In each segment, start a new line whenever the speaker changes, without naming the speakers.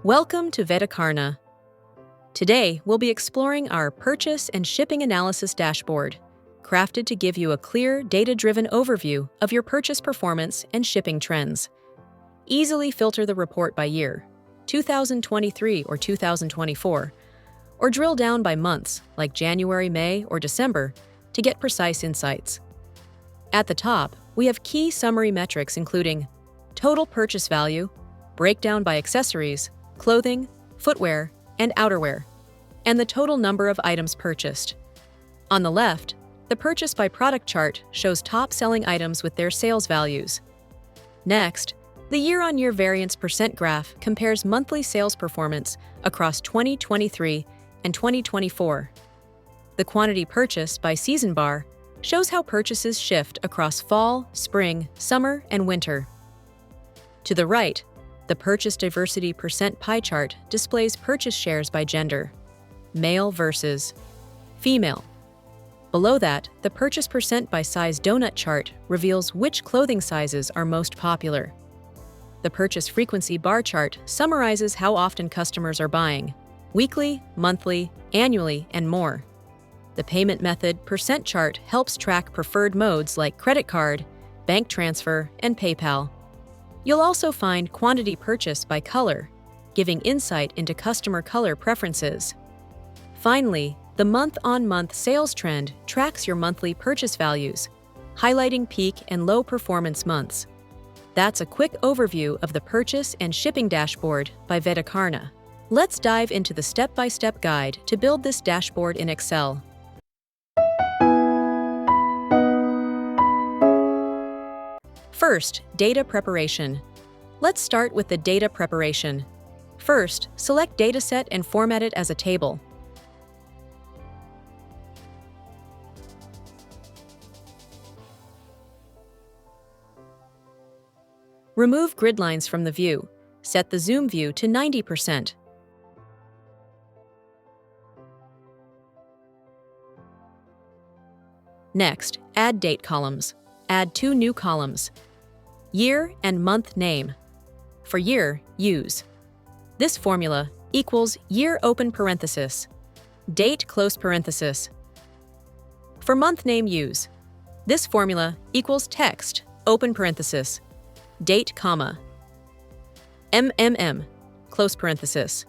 Welcome to Vedakarna. Today, we'll be exploring our Purchase and Shipping Analysis Dashboard, crafted to give you a clear, data-driven overview of your purchase performance and shipping trends. Easily filter the report by year, 2023 or 2024, or drill down by months like January, May, or December to get precise insights. At the top, we have key summary metrics including total purchase value, breakdown by accessories, clothing, footwear, and outerwear, and the total number of items purchased. On the left, the purchase by product chart shows top-selling items with their sales values. Next, the year-on-year variance percent graph compares monthly sales performance across 2023 and 2024. The quantity purchased by season bar shows how purchases shift across fall, spring, summer, and winter. To the right, the purchase diversity percent pie chart displays purchase shares by gender, male versus female. Below that, the purchase percent by size donut chart reveals which clothing sizes are most popular. The purchase frequency bar chart summarizes how often customers are buying, weekly, monthly, annually, and more. The payment method percent chart helps track preferred modes like credit card, bank transfer, and PayPal. You'll also find quantity purchase by color, giving insight into customer color preferences. Finally, the month-on-month sales trend tracks your monthly purchase values, highlighting peak and low performance months. That's a quick overview of the Purchase and Shipping Dashboard by Vedakarna. Let's dive into the step-by-step guide to build this dashboard in Excel. First, data preparation. Let's start with the data preparation. First, select Dataset and format it as a table. Remove grid lines from the view. Set the zoom view to 90%. Next, add date columns. Add two new columns: year and month name. For year, use this formula equals year open parenthesis, date close parenthesis. For month name, use this formula equals text open parenthesis, date comma, close parenthesis.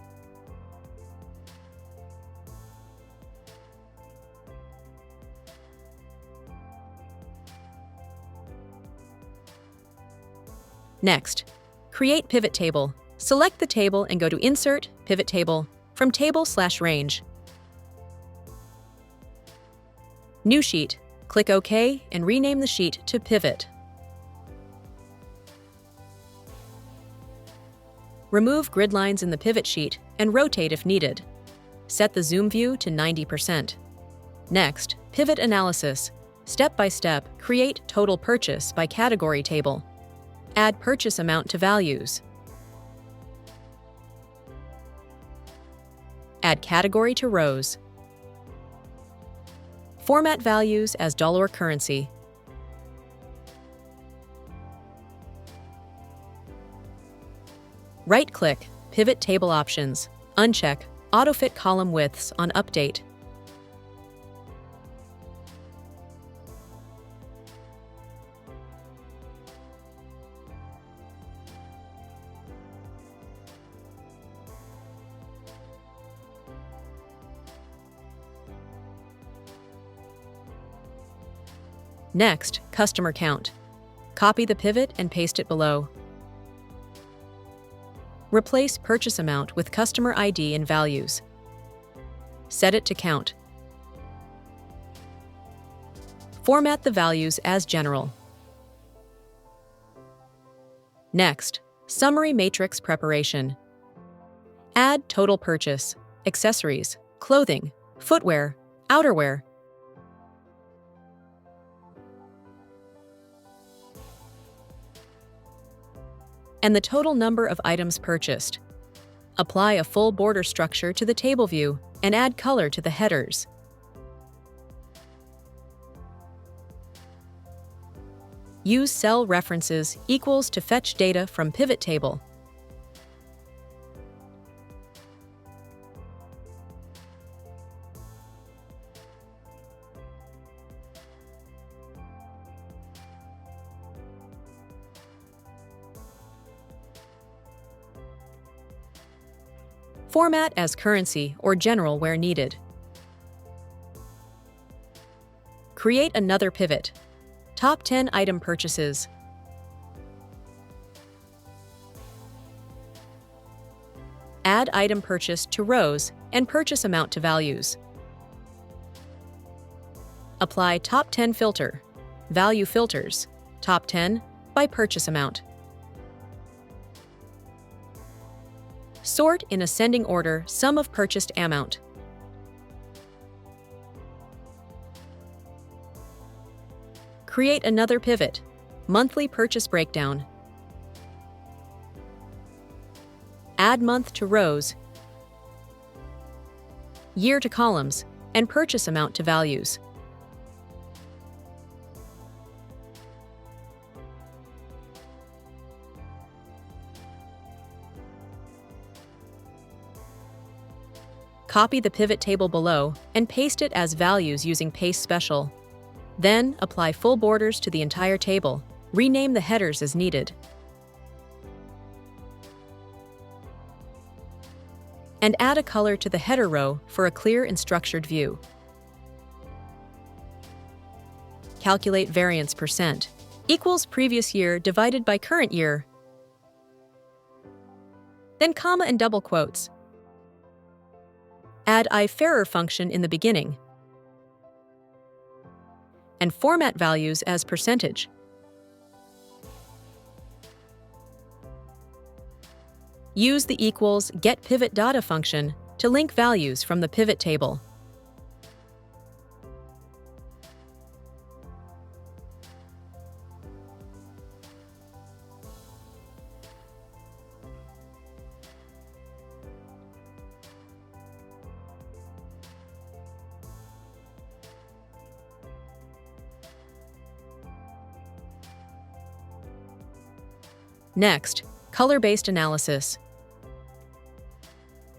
Next, create pivot table. Select the table and go to Insert, Pivot Table from Table/Range. New sheet. Click OK and rename the sheet to Pivot. Remove grid lines in the pivot sheet and rotate if needed. Set the zoom view to 90%. Next, Pivot Analysis. Step by step, create total purchase by category table. Add purchase amount to values. Add category to rows. Format values as dollar currency. Right-click, Pivot Table Options. Uncheck Auto-Fit Column Widths on Update. Next, customer count. Copy the pivot and paste it below. Replace purchase amount with customer ID and values. Set it to count. Format the values as general. Next, summary matrix preparation. Add total purchase, accessories, clothing, footwear, outerwear, and the total number of items purchased. Apply a full border structure to the table view and add color to the headers. Use cell references equals to fetch data from PivotTable. Format as currency or general where needed. Create another pivot. Top 10 item purchases. Add item purchase to rows and purchase amount to values. Apply top 10 filter. Value filters. Top 10 by purchase amount. Sort in ascending order sum of purchased amount. Create another pivot. Monthly purchase breakdown. Add month to rows, year to columns, and purchase amount to values. Copy the pivot table below and paste it as values using Paste Special. Then, apply full borders to the entire table. Rename the headers as needed. And add a color to the header row for a clear and structured view. Calculate variance percent. Equals previous year divided by current year. Then comma and double quotes. Add IFARER function in the beginning. And format values as percentage. Use the equals GETPIVOTDATA function to link values from the pivot table. Next, color-based analysis.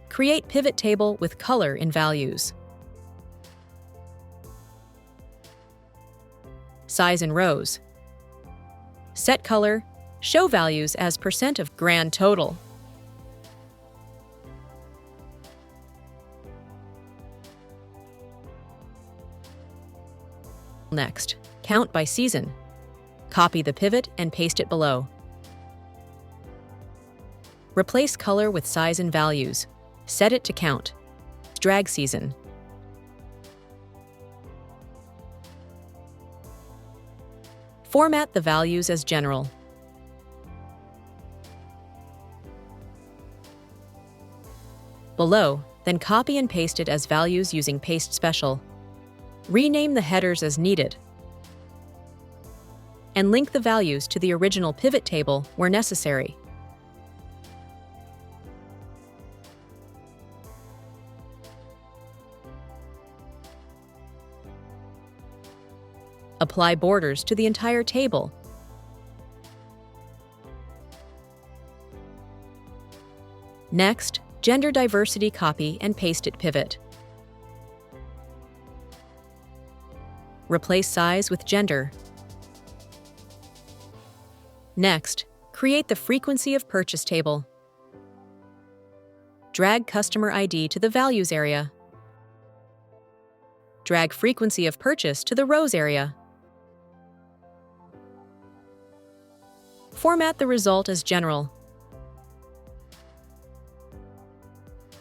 Create pivot table with color in values. Size in rows. Set color, show values as percent of grand total. Next, count by season. Copy the pivot and paste it below. Replace color with size and values. Set it to count. Drag season. Format the values as general. Below, then copy and paste it as values using Paste Special. Rename the headers as needed. And link the values to the original pivot table where necessary. Apply borders to the entire table. Next, gender diversity copy and paste it pivot. Replace size with gender. Next, create the frequency of purchase table. Drag customer ID to the values area. Drag frequency of purchase to the rows area. Format the result as general.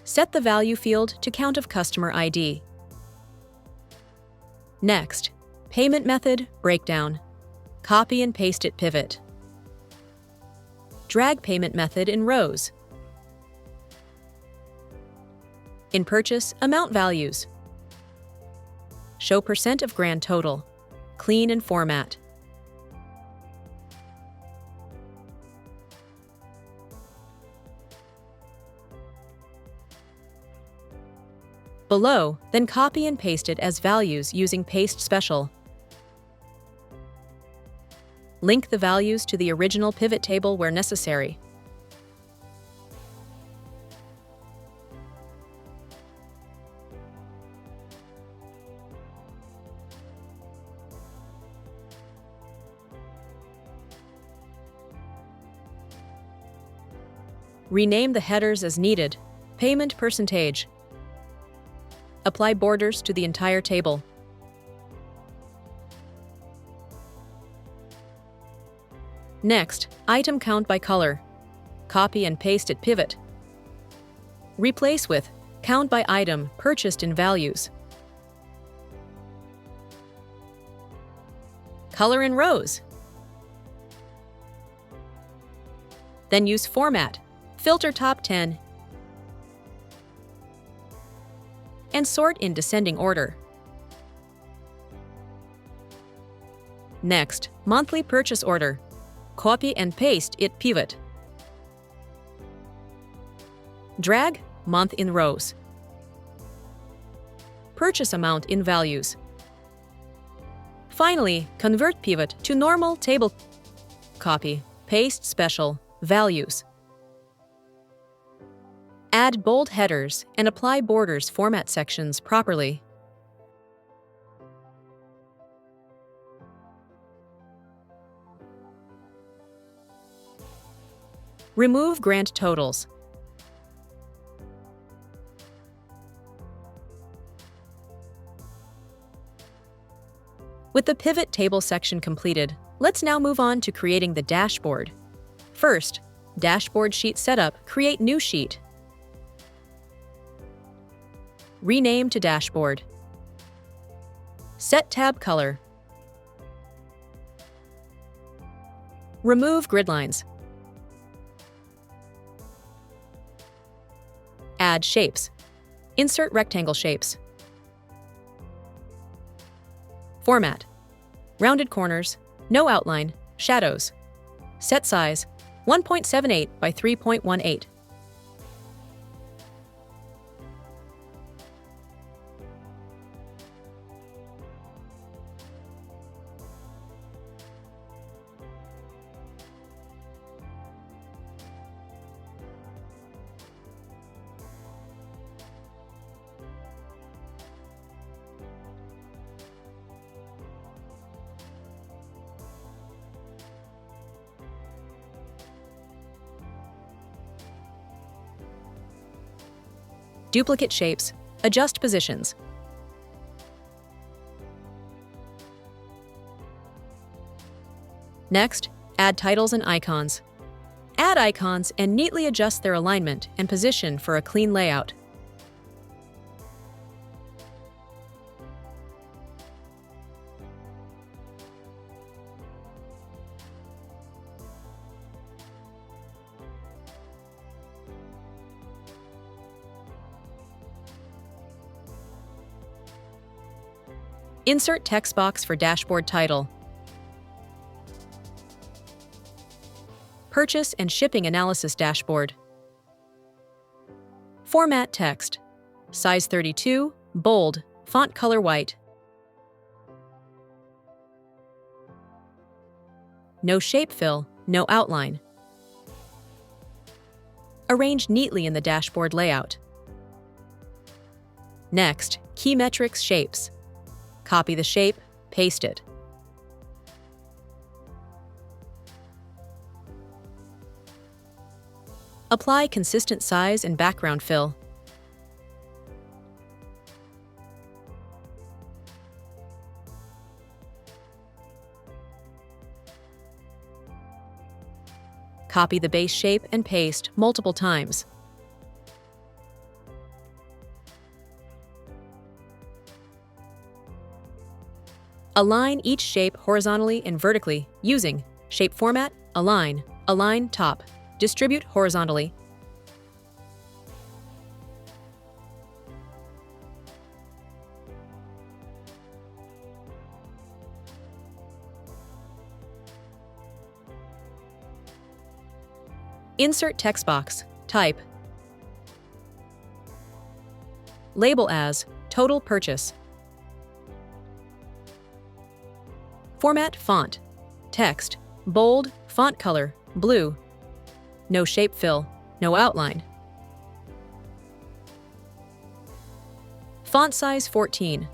Set the value field to count of customer ID. Next, payment method breakdown. Copy and paste it pivot. Drag payment method in rows. In purchase, amount values. Show percent of grand total. Clean and format. Below, then copy and paste it as values using Paste Special. Link the values to the original pivot table where necessary. Rename the headers as needed. Payment percentage. Apply borders to the entire table. Next, item count by color. Copy and paste at pivot. Replace with count by item purchased in values. Color in rows. Then use format, filter top 10, and sort in descending order. Next, monthly purchase order. Copy and paste it pivot. Drag month in rows. Purchase amount in values. Finally, convert pivot to normal table. Copy, paste special, values. Add bold headers and apply borders format sections properly. Remove grant totals. With the pivot table section completed, let's now move on to creating the dashboard. First, dashboard sheet setup, create new sheet. Rename to dashboard. Set tab color. Remove grid lines. Add shapes. Insert rectangle shapes. Format. Rounded corners, no outline, shadows. Set size, 1.78 by 3.18. Duplicate shapes, adjust positions. Next, add titles and icons. Add icons and neatly adjust their alignment and position for a clean layout. Insert text box for dashboard title. Purchase and shipping analysis dashboard. Format text. Size 32, bold, font color white. No shape fill, no outline. Arrange neatly in the dashboard layout. Next, key metrics shapes. Copy the shape, paste it. Apply consistent size and background fill. Copy the base shape and paste multiple times. Align each shape horizontally and vertically using Shape Format, Align, Align Top, Distribute horizontally. Insert text box, type. Label as Total Purchase. Format font, text, bold, font color, blue. No shape fill, no outline. Font size 14.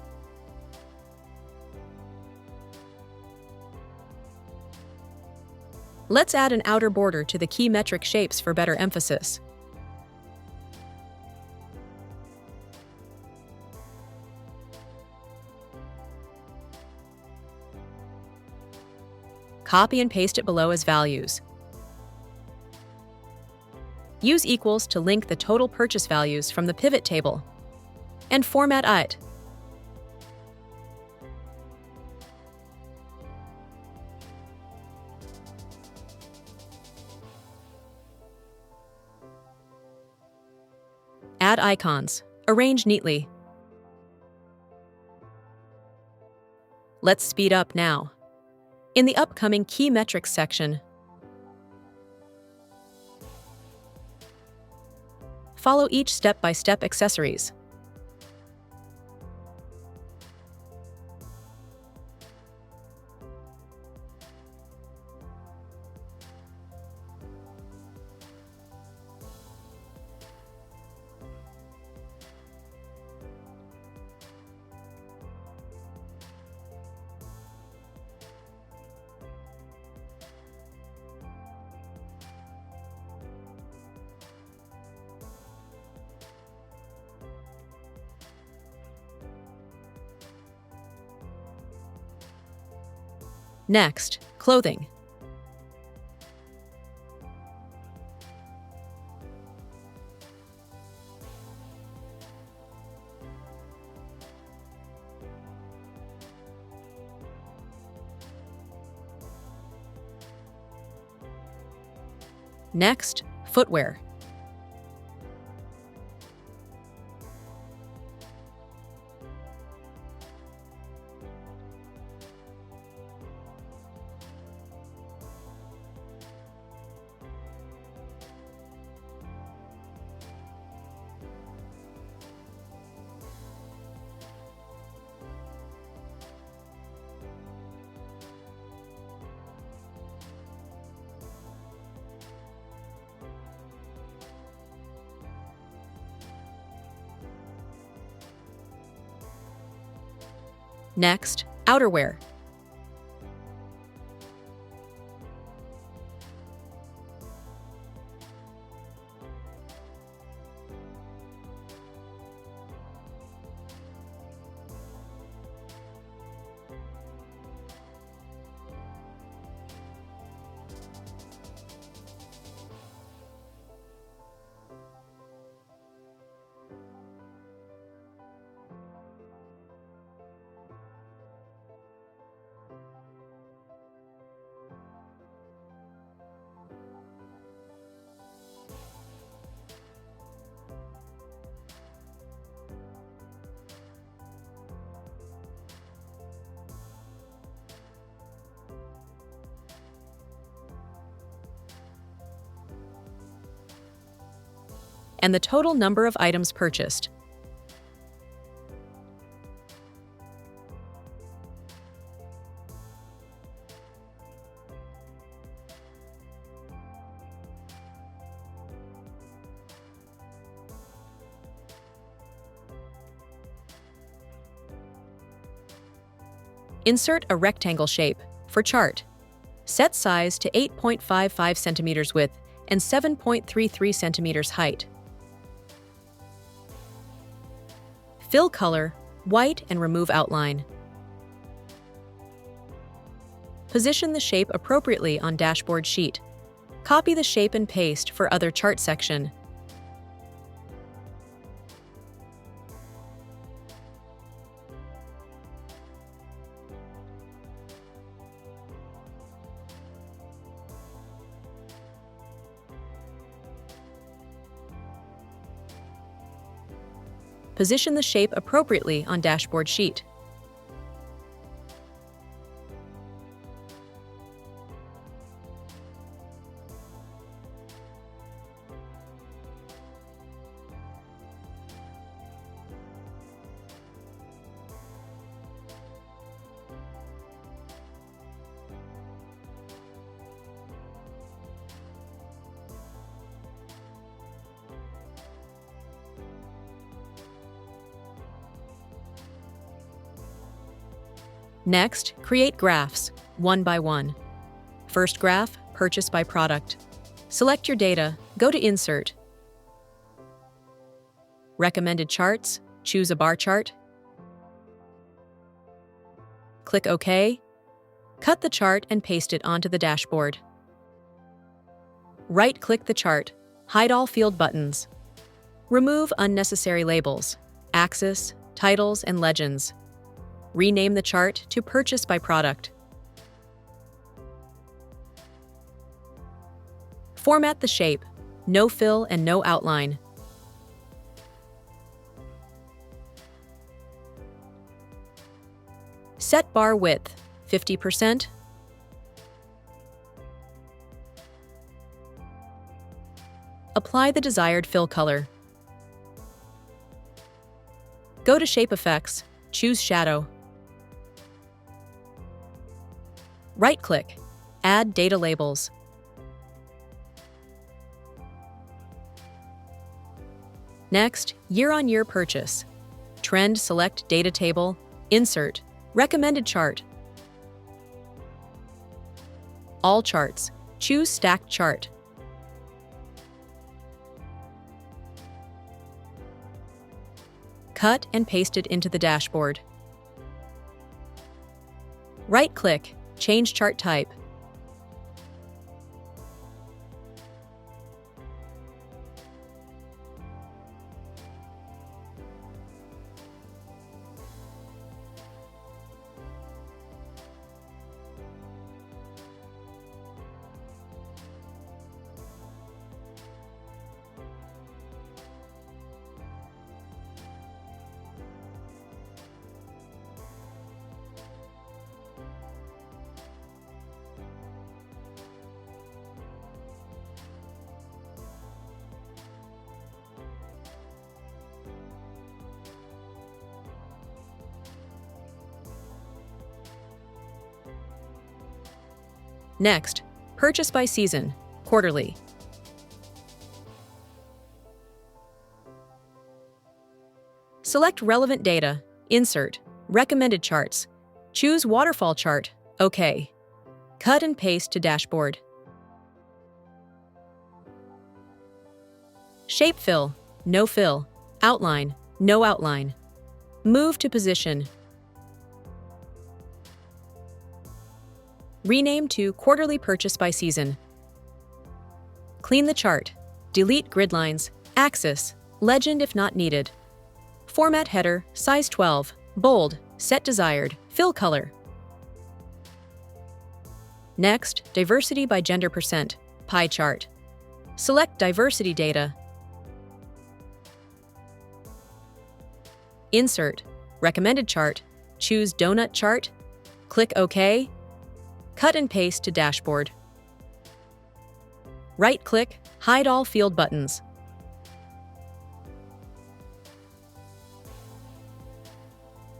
Let's add an outer border to the key metric shapes for better emphasis. Copy and paste it below as values. Use equals to link the total purchase values from the pivot table. And format it. Add icons. Arrange neatly. Let's speed up now. In the upcoming Key Metrics section, follow each step-by-step accessories. Next, clothing. Next, footwear. Next, outerwear. And the total number of items purchased. Insert a rectangle shape for chart. Set size to 8.55 centimeters width and 7.33 centimeters height. Fill color white and remove outline. Position the shape appropriately on dashboard sheet. Copy the shape and paste for other chart section. Position the shape appropriately on dashboard sheet. Next, create graphs, one by one. First graph, purchase by product. Select your data, go to Insert. Recommended charts, choose a bar chart. Click OK. Cut the chart and paste it onto the dashboard. Right-click the chart. Hide all field buttons. Remove unnecessary labels, axis, titles, and legends. Rename the chart to Purchase by Product. Format the shape, no fill and no outline. Set bar width, 50%. Apply the desired fill color. Go to Shape Effects, choose Shadow. Right-click, Add Data Labels. Next, Year-on-Year Purchase. Trend select Data Table, Insert, Recommended Chart. All charts, choose Stacked Chart. Cut and paste it into the dashboard. Right-click, change chart type. Next, Purchase by Season, Quarterly. Select relevant data, Insert, Recommended Charts. Choose Waterfall Chart, OK. Cut and paste to Dashboard. Shape Fill, No Fill. Outline, No outline. Move to Position. Rename to Quarterly Purchase by Season. Clean the chart. Delete grid lines, axis, legend if not needed. Format header, size 12, bold, set desired, fill color. Next, Diversity by Gender %, pie chart. Select Diversity Data. Insert, Recommended Chart. Choose Doughnut Chart. Click OK. Cut and paste to Dashboard. Right-click, Hide all field buttons.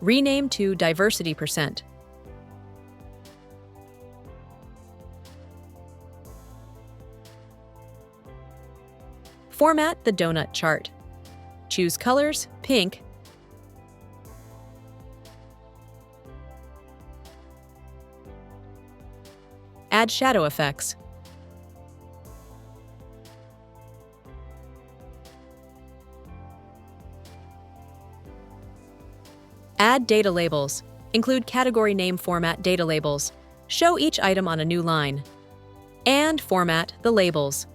Rename to Diversity %. Format the Doughnut chart. Choose colors, pink. Add shadow effects. Add data labels. Include category name format data labels. Show each item on a new line. And format the labels.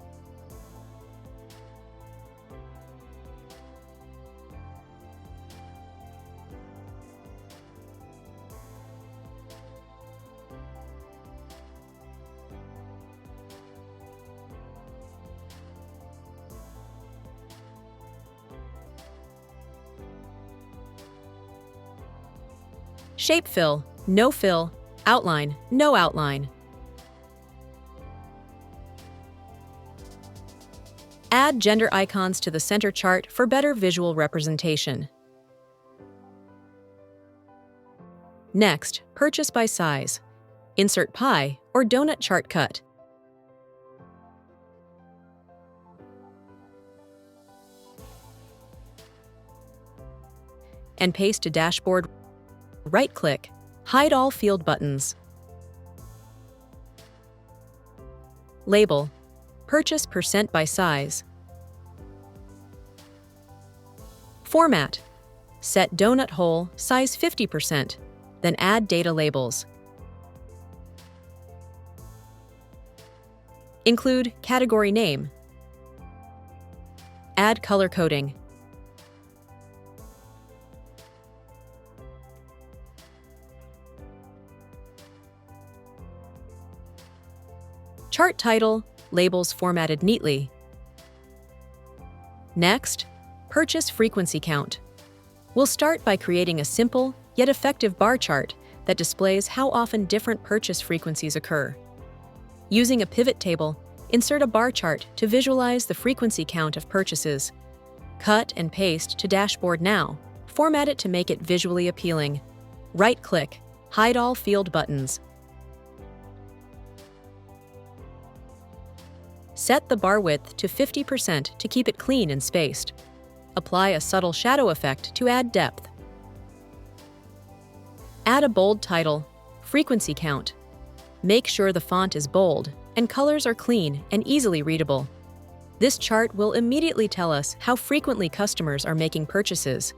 Shape fill, no fill, outline, no outline. Add gender icons to the center chart for better visual representation. Next, purchase by size. Insert pie or donut chart cut. And paste to dashboard. Right-click, hide all field buttons. Label, purchase % by size. Format, set donut hole size 50%, then add data labels. Include category name. Add color coding. Chart title, labels formatted neatly. Next, purchase frequency count. We'll start by creating a simple, yet effective bar chart that displays how often different purchase frequencies occur. Using a pivot table, insert a bar chart to visualize the frequency count of purchases. Cut and paste to Dashboard Now. Format it to make it visually appealing. Right-click, hide all field buttons. Set the bar width to 50% to keep it clean and spaced. Apply a subtle shadow effect to add depth. Add a bold title, frequency count. Make sure the font is bold and colors are clean and easily readable. This chart will immediately tell us how frequently customers are making purchases.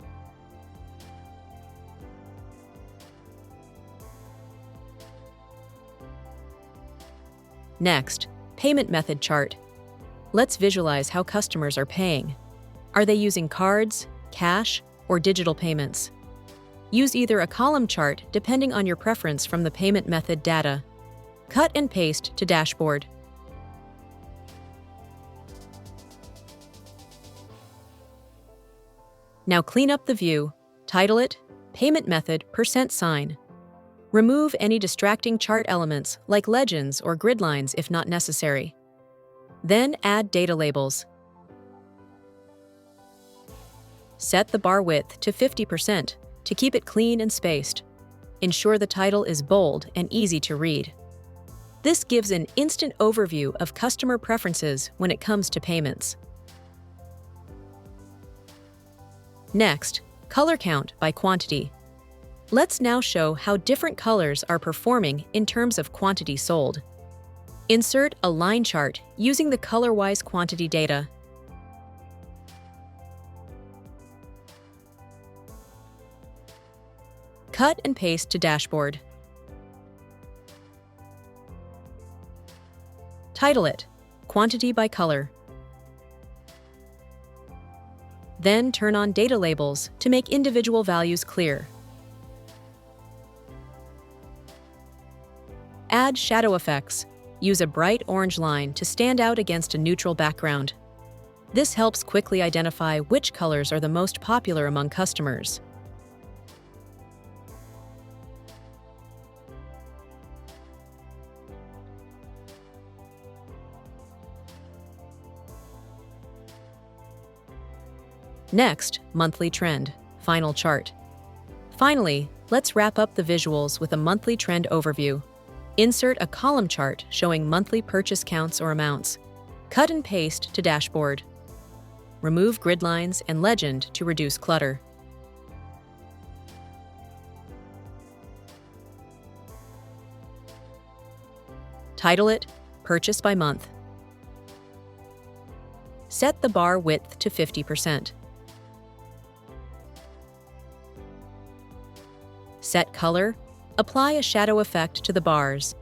Next, payment method chart. Let's visualize how customers are paying. Are they using cards, cash, or digital payments? Use either a column chart depending on your preference from the payment method data. Cut and paste to Dashboard. Now clean up the view, title it Payment Method %sign. Remove any distracting chart elements like legends or grid lines if not necessary. Then add data labels. Set the bar width to 50% to keep it clean and spaced. Ensure the title is bold and easy to read. This gives an instant overview of customer preferences when it comes to payments. Next, color count by quantity. Let's now show how different colors are performing in terms of quantity sold. Insert a line chart using the color-wise quantity data. Cut and paste to Dashboard. Title it Quantity by Color. Then turn on data labels to make individual values clear. Add shadow effects. Use a bright orange line to stand out against a neutral background. This helps quickly identify which colors are the most popular among customers. Next, monthly trend, final chart. Finally, let's wrap up the visuals with a monthly trend overview. Insert a column chart showing monthly purchase counts or amounts. Cut and paste to Dashboard. Remove grid lines and legend to reduce clutter. Title it Purchase by Month. Set the bar width to 50%. Set color. Apply a shadow effect to the bars.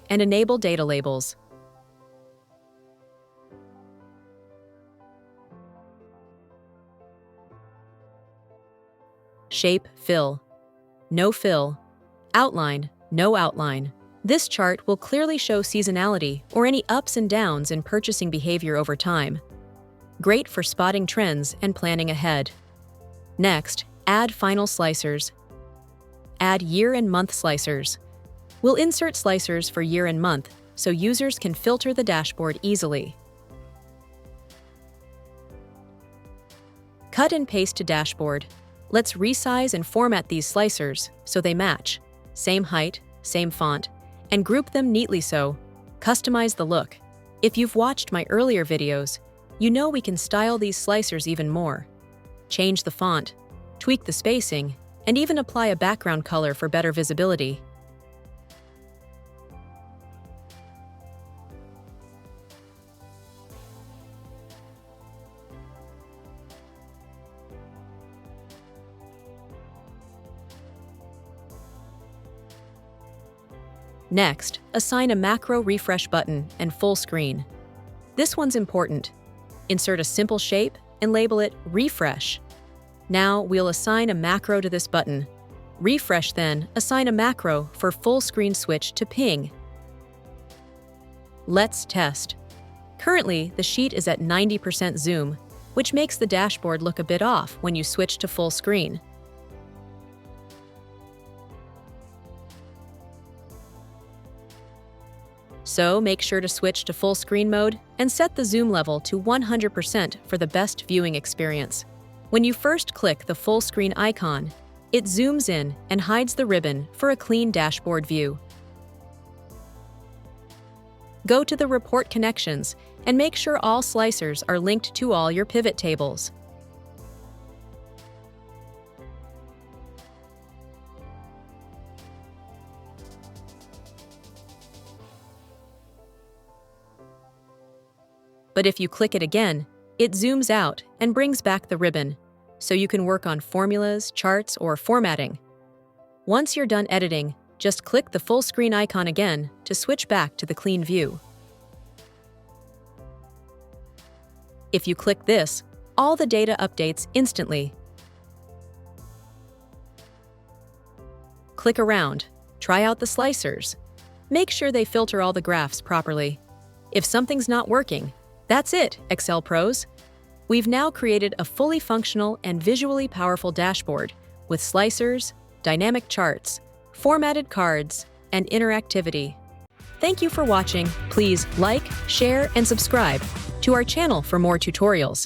And enable data labels. Shape, fill. No fill. Outline, no outline. This chart will clearly show seasonality or any ups and downs in purchasing behavior over time. Great for spotting trends and planning ahead. Next, add final slicers. Add year and month slicers. We'll insert slicers for year and month so users can filter the dashboard easily. Cut and paste to Dashboard. Let's resize and format these slicers so they match. Same height, same font, and group them neatly so. Customize the look. If you've watched my earlier videos, you know we can style these slicers even more. Change the font, tweak the spacing, and even apply a background color for better visibility. Next, assign a macro refresh button and full screen. This one's important. Insert a simple shape and label it Refresh. Now we'll assign a macro to this button. Refresh then assign a macro for full screen switch to Ping. Let's test. Currently, the sheet is at 90% zoom, which makes the dashboard look a bit off when you switch to full screen. So make sure to switch to full screen mode and set the zoom level to 100% for the best viewing experience. When you first click the full screen icon, it zooms in and hides the ribbon for a clean dashboard view. Go to the report connections and make sure all slicers are linked to all your pivot tables. But if you click it again, it zooms out and brings back the ribbon, so you can work on formulas, charts, or formatting. Once you're done editing, just click the full screen icon again to switch back to the clean view. If you click this, all the data updates instantly. Click around, try out the slicers. Make sure they filter all the graphs properly. If something's not working, that's it, Excel pros. We've now created a fully functional and visually powerful dashboard with slicers, dynamic charts, formatted cards, and interactivity. Thank you for watching. Please like, share, and subscribe to our channel for more tutorials.